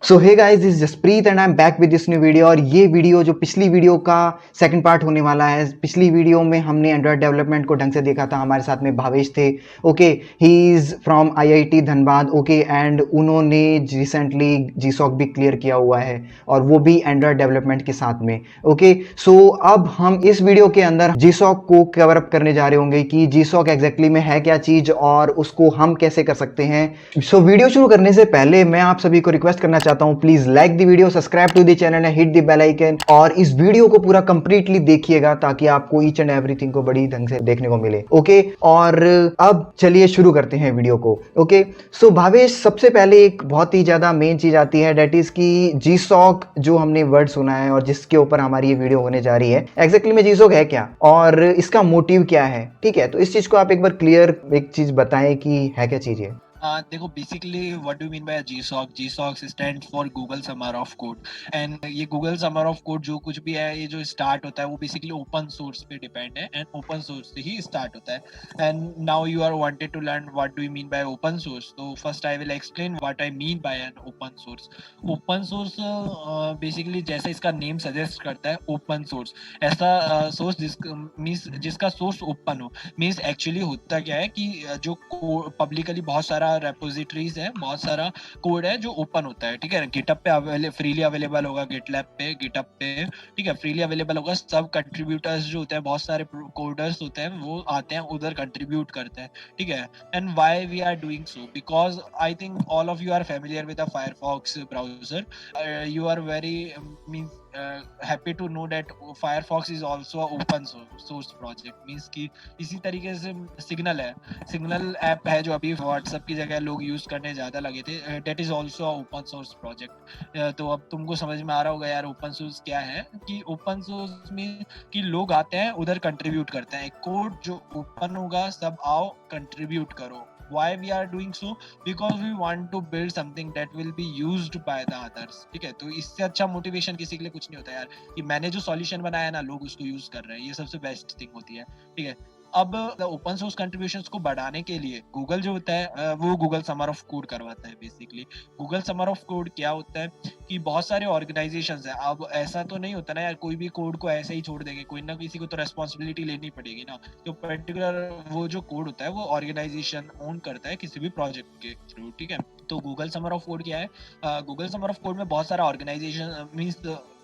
So hey guys, this is Jaspreet and I am back with this new video. और ये video जो पिछली video का सेकंड पार्ट होने वाला है। पिछली वीडियो में हमने एंड्रॉयड डेवलपमेंट को ढंग से देखा था। हमारे साथ में भावेश थे। Okay, he is from IIT Dhanbad. Okay, and उन्होंने रिसेंटली जीसॉक भी क्लियर किया हुआ है, और वो भी एंड्रॉयड डेवलपमेंट के साथ में। ओके, सो अब हम इस वीडियो के अंदर जीसॉक को कवर अप करने जा रहे होंगे कि जीसॉक एग्जैक्टली में है क्या चीज़ और उसको हम कैसे कर सकते हैं। सो वीडियो शुरू करने से पहले मैं आप सभी को रिक्वेस्ट करना चाहता हूं, please like the video, subscribe to the channel and hit the bell icon, और इस वीडियो को पूरा कंप्लीटली देखिएगा ताकि आपको ईच एंड एवरीथिंग को बड़ी ढंग से देखने को मिले। ओके, और अब चलिए शुरू करते हैं वीडियो को। ओके, सो भावेश, सबसे पहले एक बहुत ही ज्यादा मेन चीज आती है, डेट इज की जीसॉक जो हमने वर्ड सुना है और जिसके ऊपर हमारी ये वीडियो होने जा रही है, एग्जैक्टली में जीसॉक है क्या और इसका मोटिव क्या है। ठीक है, तो इस चीज को आप एक बार क्लियर एक चीज बताएं कि है क्या चीज है। देखो, basically what do mean by GSoC. GSoC stand for Google summer of code. And ये गूगल समर ऑफ कोड जो कुछ भी है, ये जो स्टार्ट होता है वो बेसिकली ओपन सोर्स पे डिपेंड है, एंड ओपन सोर्स से ही स्टार्ट होता है। And now you are wanted to learn what do you mean by open source. तो first I will explain what I mean by an open source. Open source basically जैसे इसका name suggest करता है, open source. ऐसा source means जिसका source open हो। Means actually होता क्या है कि जो पब्लिकली बहुत सारा रेपोजिटरीज है, बहुत सारा कोड है जो ओपन होता है। ठीक है, गिटअप पे फ्रीली अवेलेबल होगा, गिटलैब पे, गिटअप पे। ठीक है, फ्रीली अवेलेबल होगा। सब कंट्रीब्यूटर्स जो होते हैं, बहुत सारे कोडर्स होते हैं, वो आते हैं उधर कंट्रीब्यूट करते हैं। ठीक है, and why we are doing so, because I think all of you are familiar with the Firefox browser. You are very means happy to know that Firefox is also a open source project। means कि इसी तरीके से signal है, signal app है जो अभी WhatsApp की जगह लोग यूज करने ज्यादा लगे थे, that is also open source project. तो अब तुमको समझ में आ रहा होगा यार ओपन सोर्स क्या है। कि ओपन सोर्स में कि लोग आते हैं उधर कंट्रीब्यूट करते हैं, कोड जो ओपन होगा सब आओ कंट्रीब्यूट करो। why we are doing so, because we want to build something that will be used by the others। ठीक है, तो इससे अच्छा मोटिवेशन किसी के लिए कुछ नहीं होता यार, कि मैंने जो सॉल्यूशन बनाया ना, लोग उसको यूज कर रहे हैं, ये सबसे बेस्ट थिंग होती है। ठीक है, अब ओपन सोर्स कंट्रीब्यूशंस को बढ़ाने के लिए गूगल जो होता है वो गूगल समर ऑफ कोड करवाता है। Basically Google summer of code क्या होता है कि बहुत सारे ऑर्गेनाइजेशंस हैं। अब ऐसा तो नहीं होता ना यार, कोई भी कोड को ऐसे ही छोड़ देंगे, कोई ना किसी को तो रेस्पॉन्सिबिलिटी लेनी पड़ेगी ना। तो पर्टिकुलर वो जो कोड होता है वो ऑर्गेनाइजेशन ओन करता है किसी भी प्रोजेक्ट के थ्रू। ठीक है, तो गूगल समर ऑफ कोड क्या है? गूगल समर ऑफ कोड में बहुत सारा ऑर्गेनाइजेशन मीन्स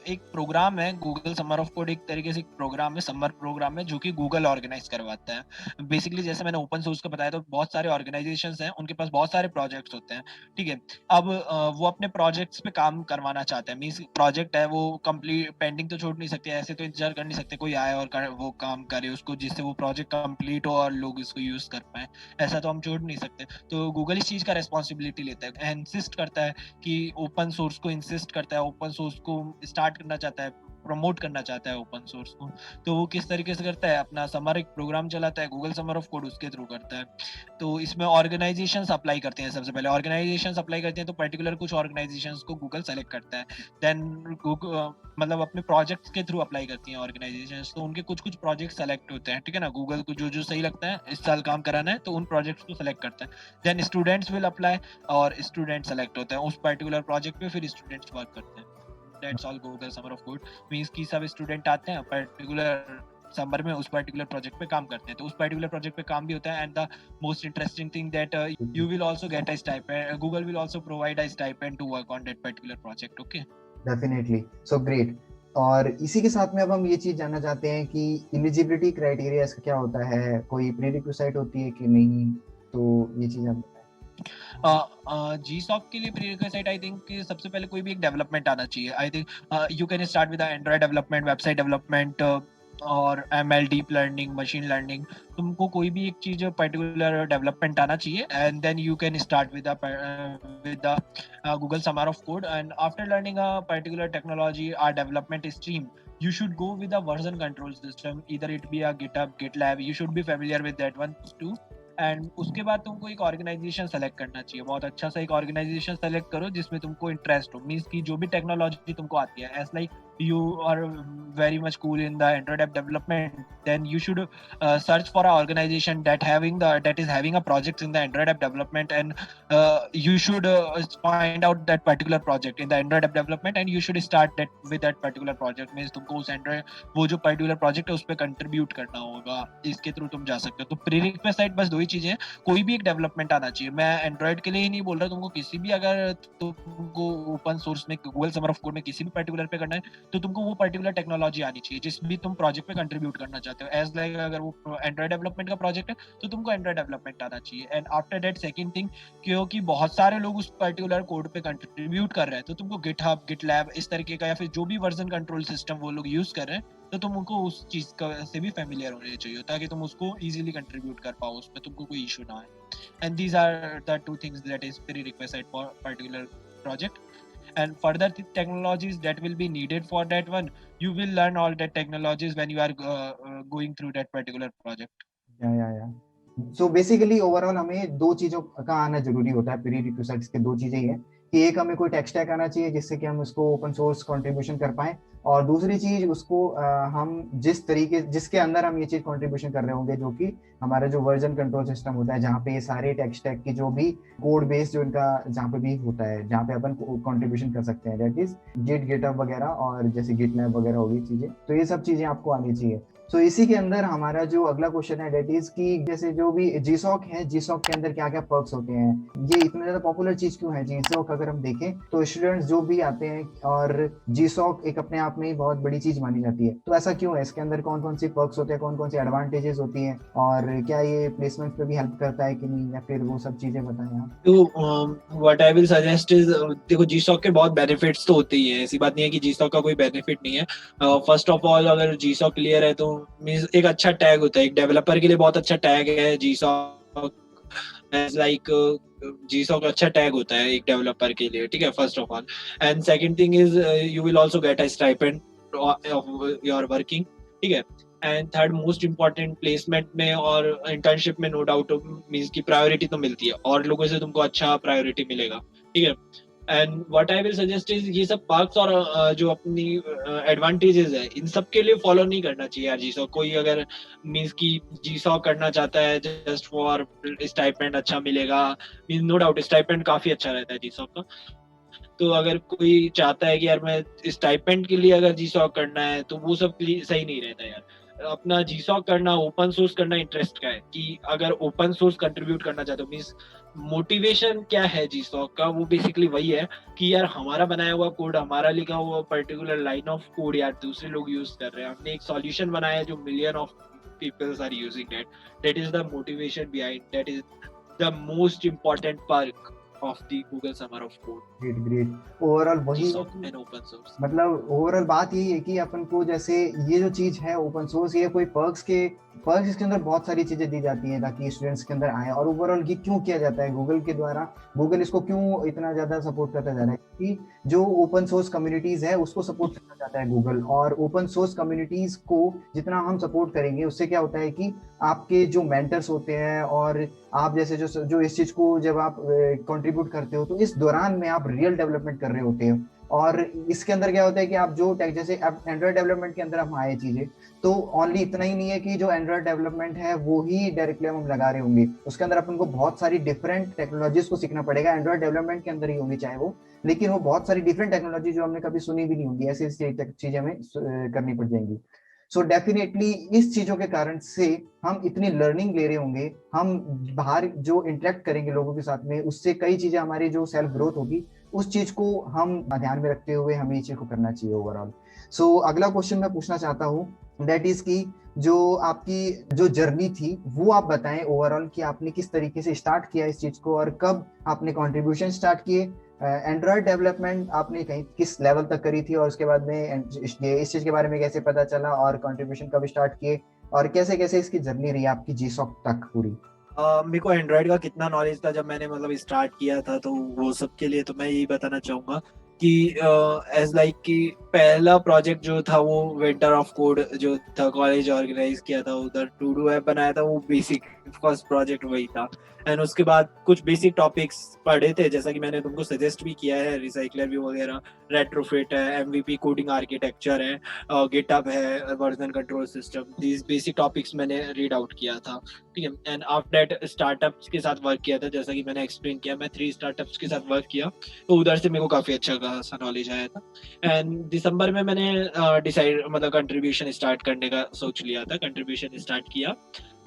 एक प्रोग्राम है। गूगल समर ऑफ कोड एक तरीके से प्रोग्राम है, समर प्रोग्राम है, जो कि गूगल ऑर्गेनाइज करवाता है। बेसिकली जैसे मैंने ओपन सोर्स का बताया, तो बहुत सारे ऑर्गेनाइजेशंस हैं, उनके पास बहुत सारे प्रोजेक्ट्स होते हैं। ठीक है, अब वो अपने प्रोजेक्ट्स पे काम करवाना चाहते हैं। मीन्स प्रोजेक्ट है वो कंप्लीट, पेंडिंग तो छोड़ नहीं सकते, ऐसे तो इंतजार कर नहीं सकते कोई आए और वो काम करे उसको, जिससे वो प्रोजेक्ट कंप्लीट हो और लोग इसको यूज कर पाए। ऐसा तो हम छोड़ नहीं सकते। तो गूगल इस चीज का रेस्पॉन्सिबिलिटी लेता है, इंसिस्ट करता है कि ओपन सोर्स को, इंसिस्ट करता है ओपन सोर्स को स्टार्ट करना चाहता है, प्रमोट करना चाहता है ओपन सोर्स को। तो वो किस तरीके से करता है? अपना समर एक प्रोग्राम चलाता है, गूगल समर ऑफ कोड उसके थ्रू करता है। तो इसमें ऑर्गेनाइजेशंस अप्लाई करते हैं। सबसे पहले ऑर्गेनाइजेशंस अप्लाई करते हैं, तो पर्टिकुलर कुछ ऑर्गेनाइजेशंस को गूगल सेलेक्ट करता है। देन मतलब अपने प्रोजेक्ट्स के थ्रू अप्लाई करती हैं ऑर्गेनाइजेशंस, तो उनके कुछ कुछ प्रोजेक्ट सेलेक्ट होते हैं। ठीक है ना, गूगल को जो जो सही लगता है इस साल काम कराना है, तो उन प्रोजेक्ट्स को सेलेक्ट करता है। देन स्टूडेंट्स विल अप्लाई, और स्टूडेंट सेलेक्ट होते हैं उस पर्टिकुलर प्रोजेक्ट पे, फिर स्टूडेंट्स वर्क करते हैं। That's all Google summer of code. Means कि सब स्टूडेंट आते हैं पर्टिकुलर समर में, उस पर्टिकुलर प्रोजेक्ट पे काम करते हैं, तो उस पर्टिकुलर प्रोजेक्ट पे काम भी होता है। And the most interesting thing that you will also get a stipend, Google will also provide a stipend to work on that particular project। okay, definitely, so great. और इसी के साथ में अब हम ये चीज जानना चाहते हैं कि एलिजिबिलिटी क्राइटेरिया इसका क्या होता है, कोई प्रीरिक्विजिट होती है कि नहीं, तो ये चीज आप बताएं। जी सॉक के लिए प्रीरिक्विजिट आई थिंक सबसे पहले कोई भी एक डेवलपमेंट आना चाहिए। I think you can start with Android development, website development, और ML deep learning, machine learning. तुमको कोई भी एक चीज पर्टिकुलर डेवलपमेंट आना चाहिए, and then you can start with the Google summer of code. And after learning a particular technology or development stream, you should go with a version control system, either it be a GitHub, GitLab, you should be familiar with that one too। And उसके बाद तुमको एक organisation select करना चाहिए, बहुत अच्छा सा एक ऑर्गेनाइजेशन सेलेक्ट करो जिसमें तुमको इंटरेस्ट हो। मीन्स की जो भी टेक्नोलॉजी तुमको आती है, as like you are very much cool in the Android app development, then you should search for an organization that is having a project in the Android app development, and you should find out that particular project in the Android app development, and you should start that with that particular project. Means तुमको उस Android वो जो particular project है उस पे contribute करना होगा, इसके थ्रू तुम जा सकते हो। तो prerequisite बस दो ही चीजें हैं, कोई भी एक डेवलपमेंट आना चाहिए। मैं एंड्रॉइड के लिए ही नहीं बोल रहा, तुमको किसी भी, अगर तुमको ओपन सोर्स में गूगल समर ऑफ कोड में किसी भी पर्टिकुलर पे करना है, तो तुमको वो पर्टिकुलर टेक्नोलॉजी आनी चाहिए जिस भी तुम प्रोजेक्ट पे कंट्रीब्यूट करना चाहते हो। एज लाइक अगर वो एंड्रॉइड डेवलपमेंट का प्रोजेक्ट है तो तुमको एंड्रॉइड डेवलपमेंट आना चाहिए। And after that second thing, क्योंकि बहुत सारे लोग उस पर्टिकुलर कोड पे कंट्रीब्यूट कर रहे हैं, तो तुमको गिटहब, गिटलैब इस तरीके का, या फिर जो भी वर्जन कंट्रोल सिस्टम वो लोग यूज कर रहे हैं, तो तुम उनको उस चीज का से भी फेमिलियर होने चाहिए, ताकि तुम उसको इजीली कंट्रीब्यूट कर पाओ, उसमें तुमको कोई इशू ना आए। And these are the two things that is prerequisite for particular project. And further technologies that will be needed for that one, you will learn all that technologies when you are going through that particular project. या so basically overall हमें दो चीजों का आना जरूरी होता है, pre requisites के दो चीजें ही है कि एक हमें कोई टेक स्टैक आना चाहिए जिससे कि हम उसको ओपन सोर्स कंट्रीब्यूशन कर पाए, और दूसरी चीज उसको हम जिस तरीके जिसके अंदर हम ये चीज कंट्रीब्यूशन कर रहे होंगे, जो कि हमारा जो वर्जन कंट्रोल सिस्टम होता है, जहाँ पे ये सारे टेक स्टैक की जो भी कोड बेस जो इनका जहाँ पे भी होता है, जहाँ पे अपन कंट्रीब्यूशन कर सकते हैं, दैट इज गिटहब वगैरह और जैसे गिटलैब वगैरह होगी चीजें, तो ये सब चीजें आपको आनी चाहिए। सो इसी के अंदर हमारा जो अगला क्वेश्चन है डेट इज की जैसे जो भी जीसॉक है, जीसॉक के अंदर क्या क्या पर्क्स होते हैं, ये इतना ज्यादा पॉपुलर चीज क्यों है जीसॉक? अगर हम देखें तो स्टूडेंट्स जो भी आते हैं, और जीसॉक एक अपने आप में ही बहुत बड़ी चीज मानी जाती है, तो ऐसा क्यों है? इसके अंदर कौन कौन सी पर्क्स होते हैं, कौन कौन सी एडवांटेजेस होती हैं, और क्या ये प्लेसमेंट पे भी हेल्प करता है कि नहीं, या फिर वो सब चीजें बताएं आप। तो what I will suggest is, देखो जीसॉक के बहुत बेनिफिट्स तो होते ही है, ऐसी बात नहीं है कि जीसॉक का कोई बेनिफिट नहीं है। फर्स्ट ऑफ ऑल, अगर जीसॉक क्लियर है तो मींस एक अच्छा टैग होता है, एक डेवलपर के लिए बहुत अच्छा टैग है जीसॉक। एज लाइक जीसॉक अच्छा टैग होता है एक डेवलपर के लिए, ठीक है, first of all. And second thing is you will also get a stipend of your working, ठीक है। And third most important, placement में और इंटर्नशिप में नो डाउट मींस की प्रायोरिटी तो मिलती है, और लोगों से तुमको अच्छा प्रायोरिटी मिलेगा, ठीक है। And what I will suggest is, ये सब पर्क्स और जो अपनी एडवांटेजेस है, इन सब के लिए फॉलो नहीं करना चाहिए यार जीसॉक। कोई अगर मींस की जीसॉक करना चाहता है जस्ट फॉर स्टाइपेंड अच्छा मिलेगा, मींस नो डाउट स्टाइपेंड काफी अच्छा रहता है जीसॉक का। तो अगर कोई चाहता है कि यार मैं स्टाइपेंड के लिए अगर जीसॉक करना है, तो वो सब सही नहीं रहता यार। अपना जीसॉक करना, ओपन सोर्स करना इंटरेस्ट का है, कि अगर ओपन सोर्स कंट्रीब्यूट करना चाहते हो, मींस मोटिवेशन क्या है जीसॉक का, वो बेसिकली वही है कि यार हमारा बनाया हुआ कोड, हमारा लिखा हुआ पर्टिकुलर लाइन ऑफ कोड यार दूसरे लोग यूज कर रहे हैं, हमने एक सॉल्यूशन बनाया है जो million of peoples are using that is the motivation behind, that is the most important perk of the Google Summer of Code. Great great. Overall वही and open source. मतलब ओवरऑल बात यही है कि अपन को जैसे ये जो चीज है ओपन सोर्स, ये कोई पर्क्स इसके अंदर बहुत सारी चीजें दी जाती हैं ताकि स्टूडेंट्स के अंदर आए। और ओवरऑल ये क्यों किया जाता है गूगल के द्वारा, गूगल इसको क्यों इतना ज्यादा सपोर्ट करता जा रहा है? कि जो ओपन सोर्स कम्युनिटीज है उसको सपोर्ट करना चाहता है गूगल, और ओपन सोर्स कम्युनिटीज को जितना हम सपोर्ट करेंगे उससे क्या होता है कि आपके जो मेंटर्स होते हैं, और आप जैसे जो इस चीज को जब आप कंट्रीब्यूट करते हो, तो इस दौरान में आप रियल डेवलपमेंट कर रहे होते हो। और इसके अंदर क्या होता है कि आप जो जैसे एंड्रॉइड डेवलपमेंट के अंदर हम आए चीजें, तो ओनली इतना ही नहीं है कि जो एंड्रॉइड डेवलपमेंट है वो ही डायरेक्टली हम लगा रहे होंगे, उसके अंदर अपन को बहुत सारी डिफरेंट टेक्नोलॉजीज को सीखना पड़ेगा। एंड्रॉइड डेवलपमेंट के अंदर ही होंगी चाहे वो, लेकिन वो बहुत सारी डिफरेंट टेक्नोलॉजी जो हमने कभी सुनी भी नहीं होंगी, ऐसी चीजें हमें करनी पड़ जाएंगी। सो डेफिनेटली इस चीजों के कारण से हम इतनी लर्निंग ले रहे होंगे, हम बाहर जो इंटरेक्ट करेंगे लोगों के साथ में, उससे कई चीजें हमारी जो सेल्फ ग्रोथ होगी, उस चीज को हम ध्यान में रखते हुए हमें ये चीज को करना चाहिए ओवरऑल। सो अगला क्वेश्चन मैं पूछना चाहता हूँ, दैट इज की जो आपकी जो जर्नी थी वो आप बताएं ओवरऑल, कि आपने किस तरीके से स्टार्ट किया इस चीज को, और कब आपने कंट्रीब्यूशन स्टार्ट किए, एंड्रॉइड डेवलपमेंट आपने कहीं किस लेवल तक करी थी, और उसके बाद में इस चीज के बारे में कैसे पता चला, और कंट्रीब्यूशन कब स्टार्ट किए, और कैसे कैसे इसकी जर्नी रही आपकी जीसॉक तक पूरी। मेरे को एंड्रॉइड का कितना नॉलेज था जब मैंने मतलब स्टार्ट किया था, तो वो सब के लिए तो मैं यही बताना चाहूंगा कि एज लाइक कि पहला प्रोजेक्ट जो था वो विंटर ऑफ कोड जो था कॉलेज ऑर्गेनाइज किया था, उधर टू डू ऐप बनाया था, वो बेसिक फर्स्ट प्रोजेक्ट वही था। एंड उसके बाद कुछ बेसिक टॉपिक्स पढ़े थे, जैसा कि मैंने तुमको सजेस्ट भी किया है, रिसाइकलर व्यू वगैरह, रेट्रोफिट है, एमवीपी कोडिंग आर्किटेक्चर है, गिटहब है, version control system, these basic topics मैंने रीड आउट किया था। ठीक है। एंड आफ्टर दैट स्टार्टअप्स के साथ वर्क किया था, जैसा कि मैंने एक्सप्लेन किया, मैं 3 स्टार्टअप्स के साथ वर्क किया, तो उधर से मेरे को काफी अच्छा खासा नॉलेज आया था। एंड दिसंबर में मैंने डिसाइड मतलब कंट्रीब्यूशन स्टार्ट करने का सोच लिया था, कंट्रीब्यूशन स्टार्ट किया।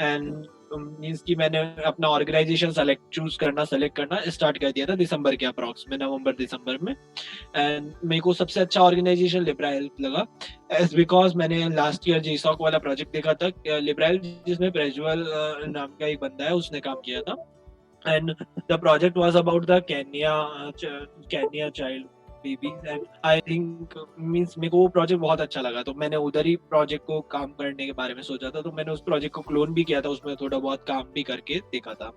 एंड मीन्स कि मैंने अपना ऑर्गेनाइजेशन सेलेक्ट करना स्टार्ट कर दिया था दिसंबर के अप्रॉक्स में, नवंबर दिसंबर में। एंड मेरे को सबसे अच्छा ऑर्गेनाइजेशन लिब्रा हेल्प लगा, एज बिकॉज मैंने लास्ट ईयर जेसॉक वाला प्रोजेक्ट देखा था, लिब्रा हेल्प जिसमें प्रज्वल नाम का एक बंदा है, उसने काम किया था। and the project was about the Kenya child babies, and I think means मेरे को वो प्रोजेक्ट बहुत अच्छा लगा, तो मैंने उधर ही प्रोजेक्ट को काम करने के बारे में सोचा था, तो मैंने उस प्रोजेक्ट को क्लोन भी किया था, उसमें थोड़ा बहुत काम भी करके देखा था,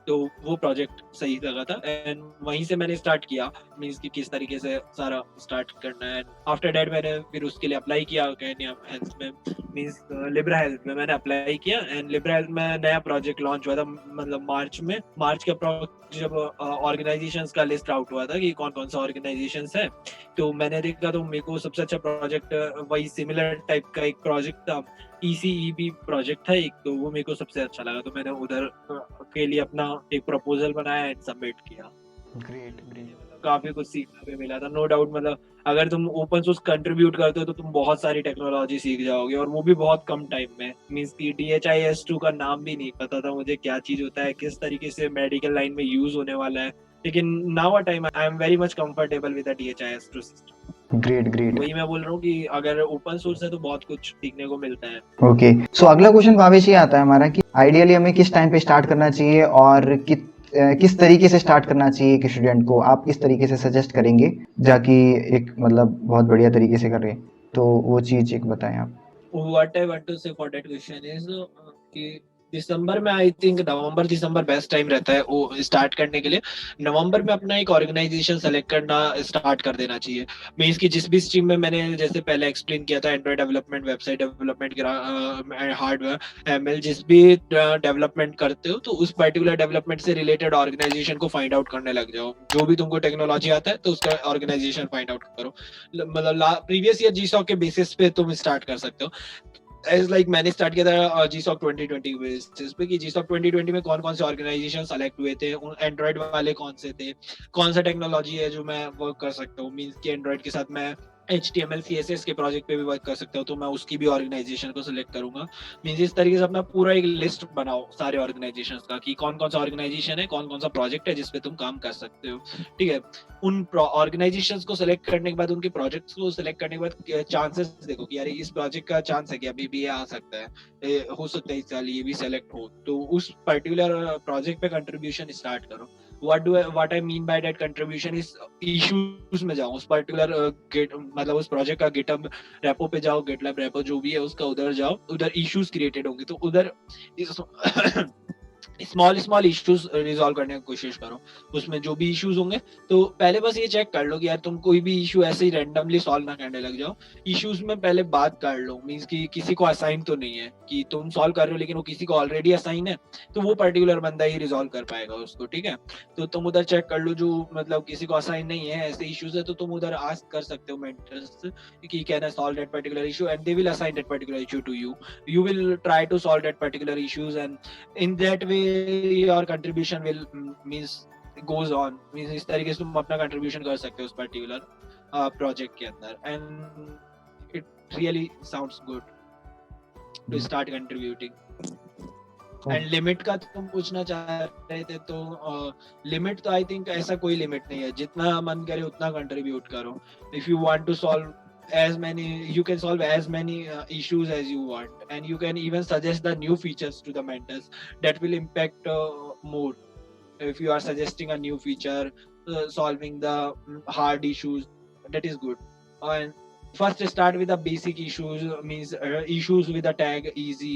तो वो प्रोजेक्ट सही लगा था। एंड वहीं से मैंने स्टार्ट किया, मीन्स कि किस तरीके से सारा स्टार्ट करना है। आफ्टर दैट मैंने फिर उसके लिए अप्लाई किया केन्या हेल्थ में, मीन्स लिब्रा हेल्थ में मैंने अप्लाई किया। एंड लिब्रा हेल्थ में नया प्रोजेक्ट लॉन्च हुआ था, मतलब मार्च के अप्रॉक्स, जब ऑर्गेनाइजेशंस का लिस्ट आउट हुआ था कि कौन कौन सा ऑर्गेनाइजेशंस है, तो मैंने देखा, तो मेरे को सबसे अच्छा प्रोजेक्ट वही सिमिलर टाइप का एक प्रोजेक्ट था, ECEB प्रोजेक्ट था एक, तो वो मेरे को सबसे अच्छा लगा, तो मैंने उधर के लिए अपना एक प्रपोजल बनाया एंड सबमिट किया। Great great. काफी कुछ सीखने को मिला था, नो डाउट। मतलब अगर तुम ओपन सोर्स कंट्रीब्यूट करते हो तो तुम बहुत सारी टेक्नोलॉजी सीख जाओगे, और वो भी बहुत कम टाइम में। मीन्स की DHIS2 का नाम भी नहीं पता था मुझे, क्या चीज होता है, किस तरीके से मेडिकल लाइन में यूज होने वाला है, लेकिन now a time I am very much comfortable with the DHIS2 system. Great great. वही मैं बोल रहा हूँ कि अगर ओपन सोर्स है तो बहुत कुछ सीखने को मिलता है। ओके, सो अगला क्वेश्चन भावेश ये आता है हमारा कि आइडियली हमें किस टाइम पे स्टार्ट करना चाहिए और किस तरीके से स्टार्ट करना चाहिए एक स्टूडेंट को, आप किस तरीके से सजेस्ट करेंगे जाकि एक मतलब बहुत बढ़िया तरीके से कर रहे हैं, तो वो चीज एक बताएं आप। What I want to say for that question is कि दिसंबर में, I think November December best time रहता है वो स्टार्ट करने के लिए। नवंबर में अपना एक ऑर्गेनाइजेशन सेलेक्ट करना स्टार्ट कर देना चाहिए। मीन्स कि जिस भी स्ट्रीम में, मैंने जैसे पहले एक्सप्लेन किया था, Android development, website development, hardware, ML, जिस भी डेवलपमेंट करते हो, तो उस पर्टिकुलर डेवलपमेंट से रिलेटेड ऑर्गेनाइजेशन को फाइंड आउट करने लग जाओ। जो भी तुमको टेक्नोलॉजी आता है तो उसका ऑर्गेनाइजेशन फाइंड आउट करो। मतलब प्रीवियस ईयर जीसॉक के बेसिस पे तुम स्टार्ट कर सकते हो। एज लाइक मैंने स्टार्ट किया था जीसॉक 2020 बेसिस पे, कि जीसॉक 2020 में कौन कौन से ऑर्गेनाइजेशन सेलेक्ट हुए थे, एंड्रॉइड वाले कौन से थे, कौन सा टेक्नोलॉजी है जो मैं वर्क कर सकता हूँ। मीन्स कि एंड्रॉइड के साथ मैं HTML CSS के प्रोजेक्ट पे भी वर्क कर सकता हूँ, तो मैं उसकी भी ऑर्गेनाइजेशन को सिलेक्ट करूंगा। मीन्स इस तरीके से अपना पूरा एक लिस्ट बनाओ सारे ऑर्गेनाइजेशन का, कि कौन कौन सा ऑर्गेनाइजेशन है, कौन कौन सा प्रोजेक्ट है जिसपे तुम काम कर सकते हो। ठीक है। उन ऑर्गेनाइजेशंस को सिलेक्ट करने के बाद, उनके प्रोजेक्ट्स को सिलेक्ट करने के बाद चांसेस देखो कि यार इस प्रोजेक्ट का चांस है कि अभी भी ये आ सकता है, हो सकता है इस साल ये भी सेलेक्ट हो, तो उस पर्टिकुलर प्रोजेक्ट पे कंट्रीब्यूशन स्टार्ट करो। What I mean by that contribution is issues में जाओ, उस पर्टिकुलर मतलब उस प्रोजेक्ट का गिटहब रेपो पे जाओ, गिटलैब रेपो जो भी है उसका, उधर जाओ, उधर इश्यूज क्रिएटेड होंगे, तो उधर स्मॉल स्मॉल इश्यूज रिजॉल्व करने की कोशिश करो। उसमें जो भी इश्यूज होंगे, तो पहले बस ये चेक कर लो कि यार तुम कोई भी इशू ऐसे ही रैंडमली सॉल्व ना करने लग जाओ। इश्यूज में पहले बात कर लो, मींस कि किसी को असाइन तो नहीं है कि तुम सॉल्व कर रहे हो, लेकिन वो किसी को ऑलरेडी असाइन है, तो वो पर्टिकुलर बंदा ही रिजॉल्व कर पाएगा उसको। ठीक है। तो तुम उधर चेक कर लो, जो मतलब किसी को असाइन नहीं है, ऐसे इश्यूज है, तो तुम उधर आस्क कर सकते हो मेंटर्स से कि can I solve that particular issue, and they will assign that particular issue to you. You will try to solve that particular issues, and in that way your contribution will means goes on, means इस तरीके से तुम अपना contribution कर सकते हो उस particular project के अंदर, and it really sounds good to start contributing. And limit का तुम पूछना चाह रहे थे, तो लिमिट तो आई थिंक ऐसा कोई लिमिट नहीं है, जितना मन करे उतना कंट्रीब्यूट करो। If you want to solve as many, you can solve as many issues as you want, and you can even suggest the new features to the mentors that will impact more. If you are suggesting a new feature, solving the hard issues, that is good. And first start with the basic issues, means issues with the tag easy.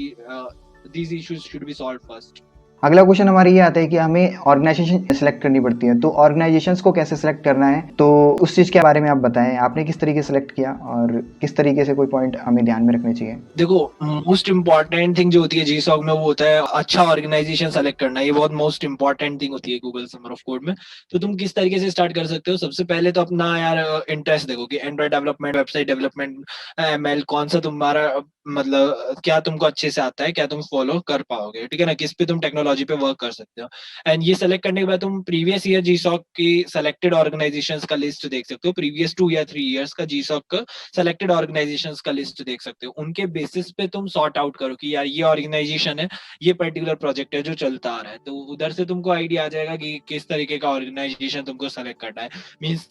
These issues should be solved first. अगला question हमारा ये आता है कि हमें organisation select करनी पड़ती है, तो ऑर्गेनाइजेशंस को कैसे सेलेक्ट करना है, तो उस चीज़ के बारे में आप बताएं, आपने किस तरीके से सेलेक्ट किया और किस तरीके से कोई पॉइंट हमें ध्यान में रखने चाहिए। देखो, मोस्ट इम्पॉर्टेंट थिंग जो होती है जीसॉग में वो होता है अच्छा ऑर्गेनाइजेशन सेलेक्ट करना। ये बहुत मोस्ट इम्पॉर्टेंट थिंग होती है गूगल समर ऑफ कोड में। तो तुम किस तरीके से स्टार्ट कर सकते हो, सबसे पहले तो अपना यार इंटरेस्ट देखो कि Android development, website development, ML, कौन सा तुम्हारा मतलब क्या तुमको अच्छे से आता है, क्या तुम फॉलो कर पाओगे, ठीक है ना, किस पे तुम टेक्नोलॉजी पे वर्क कर सकते हो। एंड ये सेलेक्ट करने के बाद तुम प्रीवियस ईयर जीसॉक की सेलेक्टेड ऑर्गेनाइजेशंस का लिस्ट देख सकते हो, प्रीवियस 2 या 3 ईयर्स का जीसॉक का सेलेक्टेड ऑर्गेनाइजेशंस का लिस्ट देख सकते हो। उनके बेसिस पे तुम सॉर्ट आउट करो कि यार ये ऑर्गेनाइजेशन है, ये पर्टिकुलर प्रोजेक्ट है जो चलता आ रहा है, तो उधर से तुमको आइडिया आ जाएगा कि किस तरीके का ऑर्गेनाइजेशन तुमको सेलेक्ट करना है। मीन्स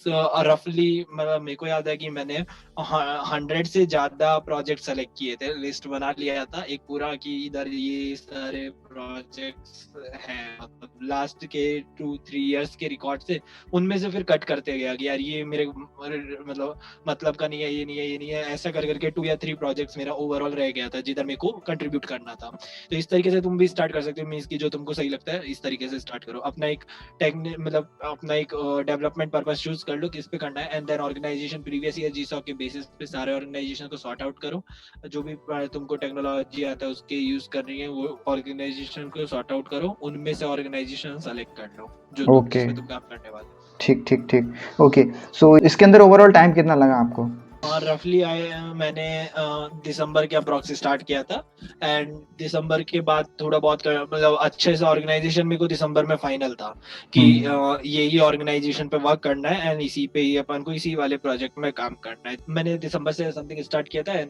रफली मतलब मेरे को याद है कि मैंने 100 से ज्यादा प्रोजेक्ट सेलेक्ट किए थे, लिस्ट बना लिया था एक पूरा कि इधर ये सारे प्रोजेक्ट्स हैं, मतलब लास्ट के 2-3 ईयर्स के रिकॉर्ड से उनमें से फिर कट करते गया कि यार ये मेरे मतलब का नहीं है, ये नहीं है, ये नहीं है, ऐसा कर करके 2 या 3 प्रोजेक्ट्स मेरा ओवरऑल रह गया था जिधर मेरे को कंट्रीब्यूट करना था। तो इस तरीके से तुम भी स्टार्ट कर सकते हो, मीन्स की जो तुमको सही लगता है इस तरीके से स्टार्ट करो। अपना एक मतलब अपना एक डेवलपमेंट पर्पस चूज कर लो किस पे करना है, and then organization previous year GSoC के बेसिस पे सारे ऑर्गेनाइजेशन को सॉर्ट आउट करो। जो भी तुमको टेक्नोलॉजी आता है उसके यूज कर रही है वो ऑर्गेनाइजेशन को सॉर्ट आउट करो, उनमें से ऑर्गेनाइजेशन सेलेक्ट कर लो जो तुम ओके, जिसमें तुम काम करने वाले हो। ठीक ठीक ठीक। ओके, सो इसके अंदर ओवरऑल टाइम कितना लगा आपको। और रफली मैंने दिसंबर के अप्रॉक्स स्टार्ट किया था, एंड दिसंबर के बाद थोड़ा बहुत मतलब अच्छे से ऑर्गेनाइजेशन मेरे को दिसंबर में फाइनल था कि यही ऑर्गेनाइजेशन पे वर्क करना है एंड इसी पे ही अपन को इसी वाले प्रोजेक्ट में काम करना है। मैंने दिसंबर से समथिंग स्टार्ट किया था एंड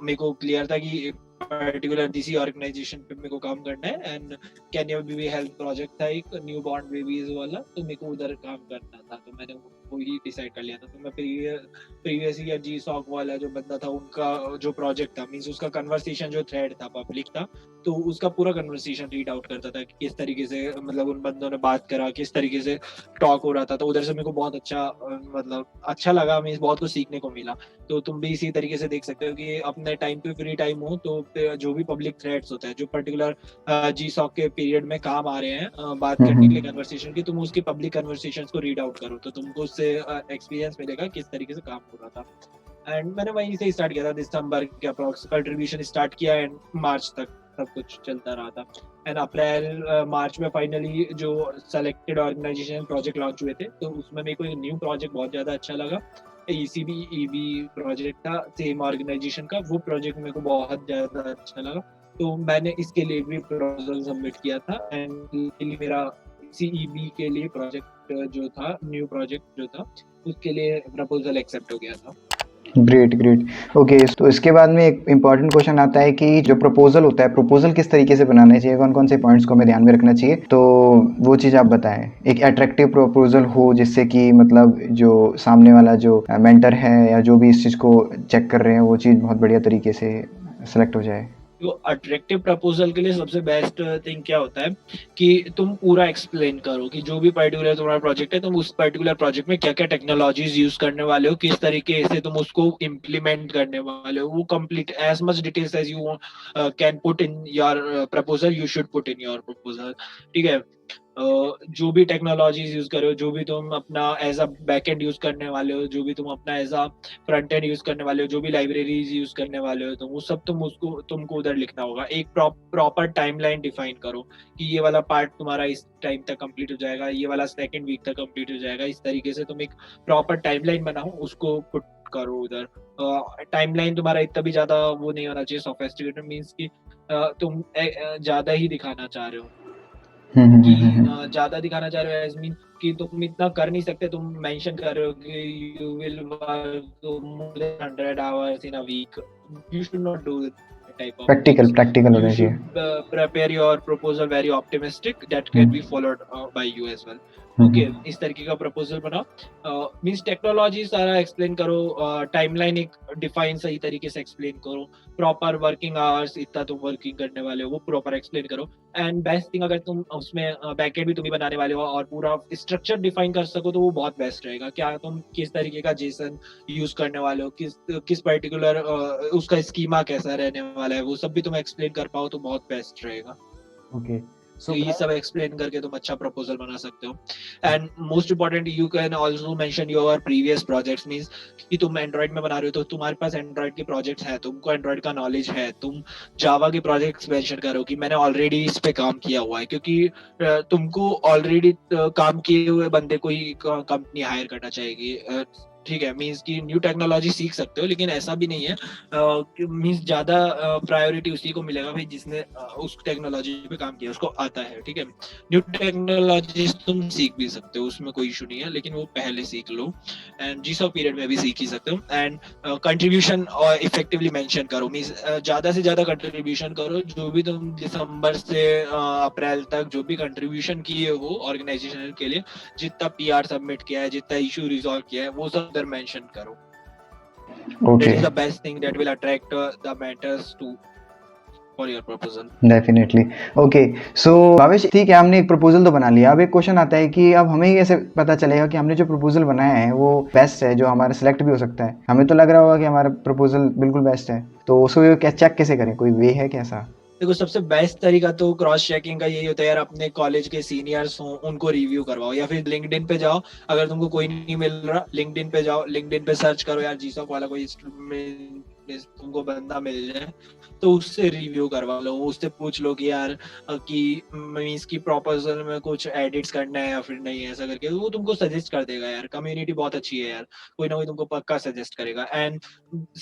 मेरे को क्लियर था कि पर्टिकुलर इसी ऑर्गेनाइजेशन पे मेरे को काम करना है, and can baby health project था एक न्यू बॉर्न बेबीज वाला, तो मेरे को उधर काम करना था, तो मैंने वो ही डिसाइड कर लिया था। तो मैं प्रीवियस ईयर जी सॉक वाला जो बंदा था उनका जो प्रोजेक्ट था, मीन्स उसका कन्वर्सेशन जो थ्रेड था पब्लिक था, तो उसका पूरा कन्वर्सेशन रीड आउट करता था कि किस तरीके से मतलब उन बंदों ने बात करा, किस तरीके से टॉक हो रहा था। तो उधर से मेरे को बहुत अच्छा मतलब अच्छा लगा, मीन्स बहुत कुछ सीखने को मिला। तो तुम भी इसी तरीके से देख सकते हो कि अपने टाइम पे फ्री टाइम हो तो जो भी पब्लिक थ्रेड्स होता है जो पर्टिकुलर जी सॉक के पीरियड में काम आ रहे हैं बात करने के लिए कन्वर्सेशन की, तुम उसकी पब्लिक कन्वर्सेशन को रीड आउट करो, तो तुमको उससे एक्सपीरियंस मिलेगा किस तरीके से काम हो रहा था। एंड मैंने वहीं से स्टार्ट किया था, दिसंबर के अप्रॉक्स कंट्रीब्यूशन स्टार्ट किया एंड मार्च तक सब कुछ चलता रहा था। एंड अप्रैल मार्च में फाइनली जो सेलेक्टेड ऑर्गेनाइजेशन प्रोजेक्ट लॉन्च हुए थे, तो उसमें मेरे को एक न्यू प्रोजेक्ट बहुत ज्यादा अच्छा लगा। ईसीबी ईबी प्रोजेक्ट था सेम ऑर्गेनाइजेशन का, वो प्रोजेक्ट मेरे को बहुत ज्यादा अच्छा लगा, तो मैंने इसके लिए भी प्रपोजल सबमिट किया था एंड मेरा सीईबी के लिए प्रोजेक्ट जो था न्यू प्रोजेक्ट जो था उसके लिए प्रपोजल एक्सेप्ट हो गया था। Great great. ओके, तो इसके बाद में एक इम्पॉर्टेंट क्वेश्चन आता है कि जो प्रपोजल होता है, प्रपोजल किस तरीके से बनाना चाहिए, कौन कौन से पॉइंट्स को हमें ध्यान में रखना चाहिए, तो वो चीज़ आप बताएं। एक अट्रैक्टिव प्रपोजल हो जिससे कि मतलब जो सामने वाला जो मेंटर है या जो भी इस चीज़ को चेक कर रहे हैं वो चीज़ बहुत बढ़िया तरीके से सेलेक्ट हो जाए। तो अट्रैक्टिव प्रपोजल के लिए सबसे बेस्ट थिंग क्या होता है कि तुम पूरा एक्सप्लेन करो कि जो भी पर्टिकुलर तुम्हारा प्रोजेक्ट है तुम उस पर्टिकुलर प्रोजेक्ट में क्या क्या टेक्नोलॉजीज यूज करने वाले हो, किस तरीके से तुम उसको इम्प्लीमेंट करने वाले हो, वो complete as much details as you can put in your proposal you should put in your proposal, ठीक है। जो भी टेक्नोलॉजीज यूज करो, जो भी तुम अपना एज अ बैकएंड यूज करने वाले हो, जो भी तुम अपना as a front end use करने वाले हो, जो भी लाइब्रेरीज यूज करने वाले हो, तो वो सब तुमको उधर लिखना होगा। एक प्रॉपर टाइमलाइन डिफाइन करो कि ये वाला पार्ट तुम्हारा इस टाइम तक कंप्लीट हो जाएगा, ये वाला सेकंड वीक तक कंप्लीट हो जाएगा, इस तरीके से तुम एक प्रॉपर टाइमलाइन बनाओ, उसको पुट करो उधर। टाइमलाइन तुम्हारा इतना भी ज्यादा वो नहीं होना चाहिए सोफिस्टिकेटेड, मीन्स की तुम ज्यादा ही दिखाना चाह रहे हो कि ज्यादा दिखाना चाह रहे हो एज मीन कि तुम इतना कर नहीं सकते, तुम मेंशन कर रहे हो कि you will work more than 100 hours in a week, you should not do that type of practical things. Practical You होना चाहिए। should prepare your proposal very optimistic that can be followed by you as well. Okay, इस तरीके का proposal बनाओ, means technology सारा explain करो, timeline एक define सही तरीके से एक्सप्लेन करो, प्रॉपर वर्किंग आवर्स इतना तुम वर्किंग करने वाले हो वो प्रॉपर एक्सप्लेन करो। एंड बेस्ट थिंग अगर तुम उसमें बैकएंड भी तुम ही बनाने वाले हो और पूरा स्ट्रक्चर डिफाइन कर सको तो वो बहुत बेस्ट रहेगा। क्या तुम किस तरीके का जेसन यूज करने वाले हो, किस किस पर्टिकुलर उसका स्कीमा कैसा रहने वाला है, वो सब भी तुम एक्सप्लेन कर पाओ तो बहुत बेस्ट रहेगा। ओके, तो ये सब एक्सप्लेन करके तुम अच्छा प्रपोजल बना सकते हो. And most important, you can also mention your previous projects. Means कि तुम एंड्रॉइड में बना रहे हो तो तुम्हारे पास एंड्रॉइड के प्रोजेक्ट्स हैं, तुमको एंड्रॉइड का नॉलेज है, तुम जावा के प्रोजेक्ट्स मेंशन करो कि मैंने ऑलरेडी इस पे काम किया हुआ है, क्योंकि तुमको ऑलरेडी काम किए हुए बंदे को ही कंपनी हायर करना चाहेगी. ठीक है, मींस की न्यू टेक्नोलॉजी सीख सकते हो, लेकिन ऐसा भी नहीं है मींस ज्यादा प्रायोरिटी उसी को मिलेगा भाई जिसने उस टेक्नोलॉजी पे काम किया, उसको आता है. ठीक है, न्यू टेक्नोलॉजी तुम सीख भी सकते हो, उसमें कोई इशू नहीं है, लेकिन वो पहले सीख लो. एंड जीसो पीरियड में भी सीख ही सकते हो. एंड कंट्रीब्यूशन इफेक्टिवली मेंशन करो. मींस ज्यादा से ज्यादा कंट्रीब्यूशन करो. जो भी तुम दिसंबर से अप्रैल तक जो भी कंट्रीब्यूशन किए हो ऑर्गेनाइजेशन के लिए, जितना पीआर सबमिट किया है, जितना इशू रिजॉल्व किया है, वो सब उधर मेंशन करो. That okay, is the best thing that will attract the mentors to for your proposal. Definitely. Okay, so Bhavesh, ठीक है, हमने एक प्रपोजल तो बना लिया. अब एक क्वेश्चन आता है कि अब हमें कैसे पता चलेगा कि हमने जो प्रपोजल बनाया है वो बेस्ट है, जो हमारा सिलेक्ट भी हो सकता है. हमें तो लग रहा होगा कि हमारा प्रपोजल बिल्कुल बेस्ट है, तो उसको चेक कैसे करें? कोई वे है कैसा? देखो, सबसे बेस्ट तरीका तो क्रॉस चेकिंग का यही होता है यार, अपने कॉलेज के सीनियर्स हों उनको रिव्यू करवाओ, या फिर लिंक्डइन पे जाओ. अगर तुमको कोई नहीं मिल रहा, लिंक्डइन पे जाओ, लिंक्डइन पे सर्च करो यार जीसॉक वाला कोई तुमको बंदा मिल जाए तो उससे रिव्यू करवा लो. उससे पूछ लो कि यार कि मींस की प्रपोजल में कुछ एडिट्स करना है या फिर नहीं है, ऐसा करके वो तुमको सजेस्ट कर देगा. यार कम्युनिटी बहुत अच्छी है यार, कोई ना कोई तुमको पक्का सजेस्ट करेगा. एंड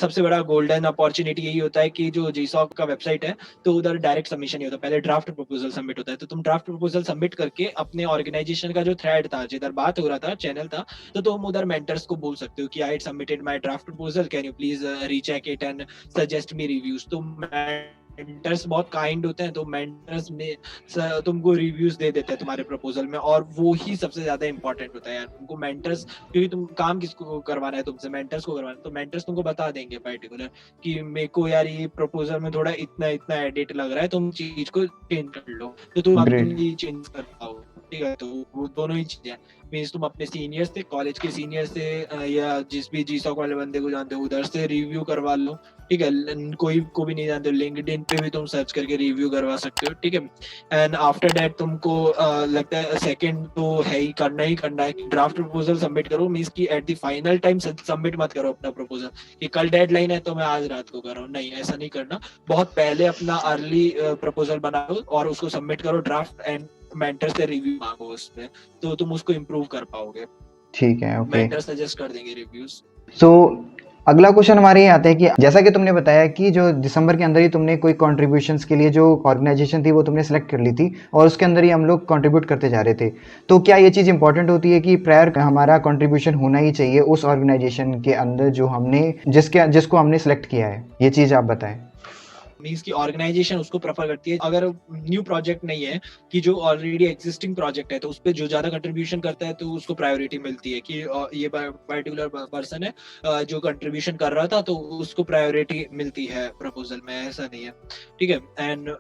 सबसे बड़ा गोल्डन अपॉर्चुनिटी यही होता है कि जो जीसॉक का वेबसाइट है, तो उधर डायरेक्ट सबमिशन नहीं होता, पहले ड्राफ्ट प्रपोजल सबमिट होता है. तो तुम ड्राफ्ट प्रपोजल सबमिट करके अपने ऑर्गेनाइजेशन का जो थ्रेड था, जिधर बात हो रहा था, चैनल था, तो तुम उधर मेंटर्स को बोल सकते हो कि I submitted my draft proposal, can you please recheck it and suggest me reviews. तो मेंटर्स बहुत काइंड होते हैं, तो मेंटर्स में तुमको रिव्यूज दे देते हैं तुम्हारे प्रपोजल में, और वो ही सबसे ज्यादा इंपॉर्टेंट होता है यार. तुमको मेंटर्स, क्योंकि तुम काम किसको करवाना है, तुमसे मेंटर्स को करवाना है, तो मेंटर्स तुमको बता देंगे पर्टिकुलर कि मेरे को यार ये प्रपोजल में थोड़ा इतना इतना एडिट लग रहा है, तुम चीज को चेंज कर लो, तो तुम ग्रेट. अपनी चेंज कर पाओ. ठीक है, तो वो दोनों ही चीजें मीन्स तुम अपने सीनियर से, कॉलेज के सीनियर से, या जिस भी जीसॉक वाले बंदे को जानते हो उधर से रिव्यू करवा लो. ठीक है, कोई को भी नहीं जानते, लिंक्डइन पे भी तुम सर्च करके रिव्यू करवा सकते हो. ठीक है, एंड आफ्टर दैट तुमको लगता है सेकंड तो है ही करना है कि ड्राफ्ट प्रपोजल सबमिट करो. मींस की at the final time submit मत करो अपना प्रपोजल कि कल डेडलाइन है तो मैं आज रात को कर रहा हूँ. नहीं, ऐसा नहीं करना. बहुत पहले अपना अर्ली प्रपोजल बनाओ और उसको सबमिट करो ड्राफ्ट, एंड मेंटर से रिव्यू मांगो उस पे, तो तुम उसको इम्प्रूव कर पाओगे. ठीक है, ओके. मेंटर सजेस्ट कर देंगे रिव्यूज. सो अगला क्वेश्चन हमारे ये आता है कि जैसा कि तुमने बताया कि जो दिसंबर के अंदर ही तुमने कोई कंट्रीब्यूशंस के लिए जो ऑर्गेनाइजेशन थी वो तुमने सेलेक्ट कर ली थी, और उसके अंदर ही हम लोग कंट्रीब्यूट करते जा रहे थे. तो क्या ये चीज़ इंपॉर्टेंट होती है कि प्रायर हमारा कंट्रीब्यूशन होना ही चाहिए उस ऑर्गेनाइजेशन के अंदर जो हमने जिसको हमने सेलेक्ट किया है? ये चीज़ आप बताएं. मीन्स की ऑर्गेनाइजेशन उसको प्रेफर करती है, अगर न्यू प्रोजेक्ट नहीं है, कि जो ऑलरेडी एग्जिस्टिंग प्रोजेक्ट है, तो उस पर जो ज्यादा कंट्रीब्यूशन करता है तो उसको प्रायोरिटी मिलती है कि ये पर्टिकुलर पर्सन है जो कंट्रीब्यूशन कर रहा था, तो उसको प्रायोरिटी मिलती है प्रपोजल में. ऐसा नहीं है. ठीक है, एंड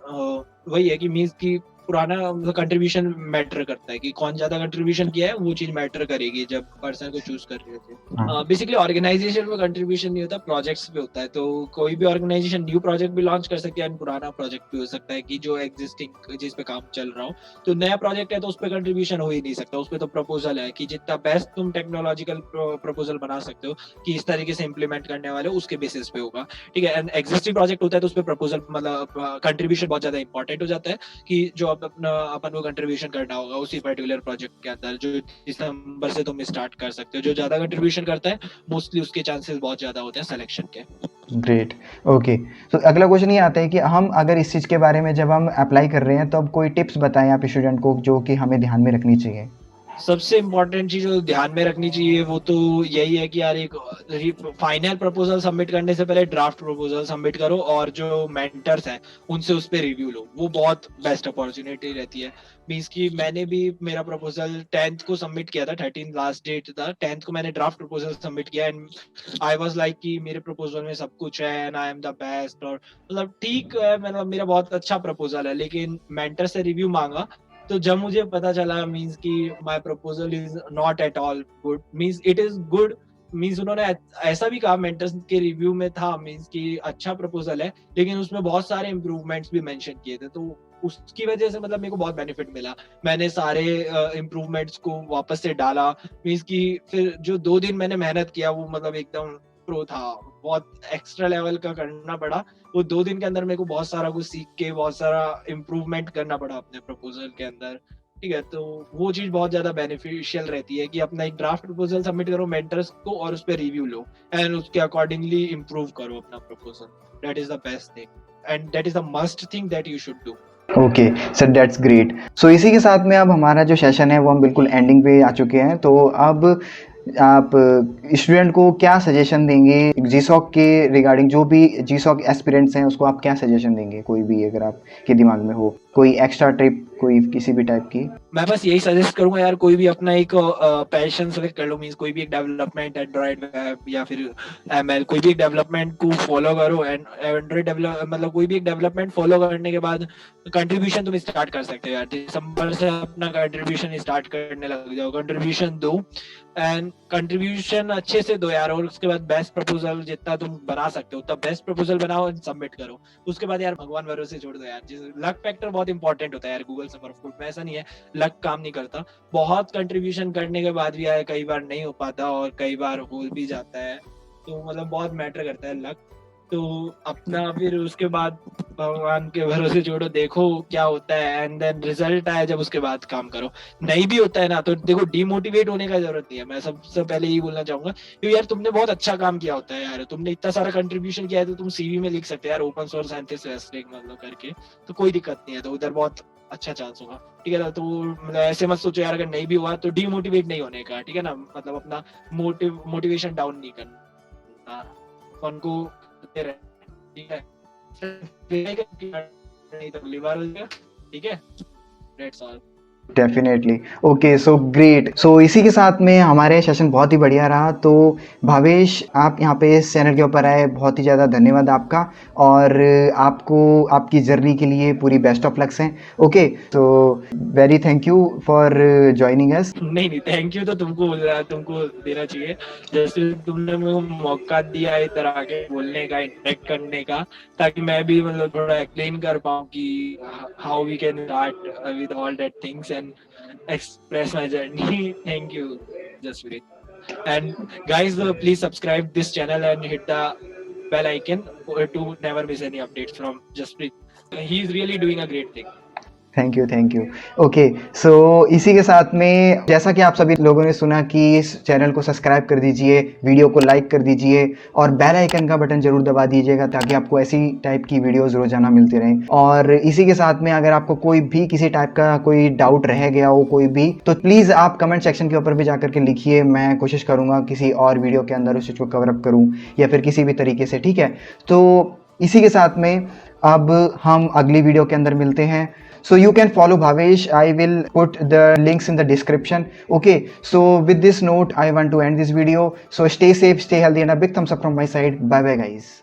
वही है कि मीन्स की पुराना कंट्रीब्यूशन मैटर करता है कि कौन ज्यादा कंट्रीब्यूशन किया है, वो चीज मैटर करेगी जब पर्सन को चूज कर रहे थे. बेसिकली ऑर्गेनाइजेशन में कंट्रीब्यूशन नहीं होता, प्रोजेक्ट्स पे होता है. तो कोई भी ऑर्गेनाइजेशन न्यू प्रोजेक्ट भी लॉन्च कर सकती है, पुराना प्रोजेक्ट भी हो सकता है कि जो एग्जिस्टिंग जिस पे काम चल रहा हो. तो नया प्रोजेक्ट है तो उस पर कंट्रीब्यूशन हो ही नहीं सकता, उस पर तो प्रपोजल है कि जितना बेस्ट तुम टेक्नोलॉजिकल प्रपोजल बना सकते हो कि इस तरीके से इम्प्लीमेंट करने वाले हो, उसके बेसिस पे होगा. ठीक है, एंड एग्जिस्टिंग प्रोजेक्ट होता है तो उस पर प्रपोजल मतलब कंट्रीब्यूशन बहुत ज्यादा इंपॉर्टेंट हो जाता है कि जो अपन को कंट्रीब्यूशन करना होगा उसी पर्टिकुलर प्रोजेक्ट के अंदर, जो दिसंबर से तुम स्टार्ट कर सकते हो. जो ज्यादा कंट्रीब्यूशन करता है मोस्टली उसके चांसेस बहुत ज्यादा होते हैं सिलेक्शन के. Great, okay. तो अगला क्वेश्चन ये आता है कि हम अगर इस चीज़ के बारे में जब हम अप्लाई कर रहे हैं तो अब कोई टिप्स बताएं आप स्टूडेंट को जो कि हमें ध्यान में रखनी चाहिए. सबसे इम्पोर्टेंट चीज जो ध्यान में रखनी चाहिए वो तो यही है कि यार एक फाइनल प्रपोजल सबमिट करने से पहले ड्राफ्ट प्रपोजल सबमिट करो, और जो मेंटर्स हैं उनसे उस पर रिव्यू लो. वो बहुत बेस्ट अपॉर्चुनिटी रहती है. मीन्स की मैंने भी मेरा प्रपोजल 10th को सबमिट किया था, 13 लास्ट डेट था, 10th को मैंने ड्राफ्ट प्रपोजल सबमिट किया, एंड आई वाज लाइक कि मेरे प्रपोजल में सब कुछ है and I am the best, और मतलब ठीक है, मतलब मेरा बहुत अच्छा प्रपोजल है. लेकिन मेंटर से रिव्यू मांगा तो जब मुझे पता चला मींस कि my proposal is not at all good, means it is good, means उन्होंने ऐसा भी कहा मेंटर्स के रिव्यू में था मींस कि अच्छा प्रपोजल है, लेकिन उसमें बहुत सारे इम्प्रूवमेंट्स भी मेंशन किए थे. तो उसकी वजह से मतलब मेरे को बहुत बेनिफिट मिला। मैंने सारे इम्प्रूवमेंट्स को वापस से डाला, मीन्स कि फिर जो 2 दिन मैंने मेहनत किया वो मतलब एकदम प्रो था, बहुत एक्स्ट्रा लेवल का करना पड़ा। वो 2 दिन के अंदर मेरे को बहुत सारा कुछ सीख के बहुत सारा इम्प्रूवमेंट करना पड़ा अपने प्रपोजल के अंदर। ठीक है, तो वो चीज बहुत ज्यादा बेनिफिशियल रहती है कि अपना एक ड्राफ्ट प्रपोजल सबमिट करो मेंटर्स को और उस पर रिव्यू लो एंड उसके अकॉर्डिंगली इम्प्रूव करो अपना proposal. That is the best thing and that is the must thing that you should do. Okay sir, that's great. So इसी के साथ में अब हमारा जो सेशन है वो हम बिल्कुल एंडिंग पे आ चुके हैं। तो अब आप स्टूडेंट को क्या सजेशन देंगे जीसॉक के रिगार्डिंग, जो भी जीसॉक एस्पिरेंट्स हैं उसको आप क्या सजेशन देंगे, कोई भी अगर आपके दिमाग में हो कोई एक्स्ट्रा ट्रिप, कोई किसी भी टाइप की? मैं बस यही सजेस्ट करूंगा यार, कोई भी अपना एक पैशन सेलेक्ट कर लो, मींस कोई भी एक डेवलपमेंट, एंड्रॉइड वेब या फिर एमएल, कोई भी एक डेवलपमेंट को फॉलो करो। एंड एंड्रॉइड डेवलप मतलब कोई भी एक डेवलपमेंट फॉलो करने के बाद कंट्रीब्यूशन तुम स्टार्ट कर सकते हो यार। दिसंबर से अपना कंट्रीब्यूशन स्टार्ट करने लग जाओ, कंट्रीब्यूशन दो एंड कंट्रीब्यूशन अच्छे से दो यार। और उसके बाद बेस्ट प्रपोजल जितना तुम बना सकते हो उतना बेस्ट प्रपोजल बनाओ एंड सबमिट करो। उसके बाद यार भगवान भरोसे छोड़ दो यार, लक फैक्टर बहुत इंपॉर्टेंट होता है यार गूगल समर ऑफ कोड में। ऐसा नहीं है लक काम नहीं करता, बहुत कंट्रीब्यूशन करने के बाद भी यार कई बार नहीं हो पाता और कई बार हो भी जाता है, तो मतलब बहुत मैटर करता है लक। तो अपना फिर उसके बाद भगवान के भरोसे छोड़ो, देखो क्या होता है एंड देन रिजल्ट आए जब उसके बाद काम करो। नहीं भी होता है ना तो देखो डिमोटिवेट होने का जरूरत नहीं है। मैं सबसे पहले यही बोलना चाहूंगा क्योंकि यार तुमने बहुत अच्छा काम किया होता है यार, तुमने इतना सारा कंट्रीब्यूशन किया है तो तुम सीवी में लिख सकते हो यार ओपन सोर्स साइंटिस्ट मतलब करके, तो कोई दिक्कत नहीं है, तो उधर बहुत अच्छा चांस होगा। ठीक है ना, तो मतलब ऐसे मत सोचो यार अगर नहीं भी हुआ तो डिमोटिवेट नहीं होने का। ठीक है ना, मतलब अपना मोटिवेशन डाउन नहीं करना, फन को करते रहे। ठीक है, नहीं तो अगली बार हो जाएगा। ठीक है, that's all. Definitely. Okay, so great. So इसी के साथ में हमारे सेशन बहुत ही बढ़िया रहा। तो भावेश, आप यहाँ पे इस चैनल के ऊपर आए, बहुत ही ज़्यादा धन्यवाद आपका। और आपको आपकी जर्नी के लिए पूरी बेस्ट ऑफ लक्स हैं। Okay, so very thank you for joining us. नहीं नहीं, थैंक यू तो तुमको देना चाहिए, जैसे तुमने मेरे को मौका दिया इधर आके बोलने का, इंटरेक्ट करने का, ताकि मैं भी मतलब थोड़ा एक्सप्लेन कर पाऊँ कि how we can start with all that things and express my journey. Thank you, Jaspreet. And guys, please subscribe this channel and hit the bell icon to never miss any updates from Jaspreet. He is really doing a great thing. Thank you, thank you. Okay, so इसी के साथ में जैसा कि आप सभी लोगों ने सुना कि इस चैनल को सब्सक्राइब कर दीजिए, वीडियो को लाइक कर दीजिए और बेल आइकन का बटन जरूर दबा दीजिएगा ताकि आपको ऐसी टाइप की वीडियोस रोजाना मिलती रहें। और इसी के साथ में अगर आपको कोई भी किसी टाइप का कोई डाउट रह गया हो कोई भी, तो प्लीज़ आप कमेंट सेक्शन के ऊपर भी जाकर के लिखिए। मैं कोशिश करूँगा किसी और वीडियो के अंदर उस चीज़ को कवर अप करूँ या फिर किसी भी तरीके से। ठीक है, तो इसी के साथ में अब हम अगली वीडियो के अंदर मिलते हैं। So you can follow Bhavesh. I will put the links in the description. Okay, so with this note I want to end this video. So stay safe, stay healthy, and a big thumbs up from my side. Bye bye guys.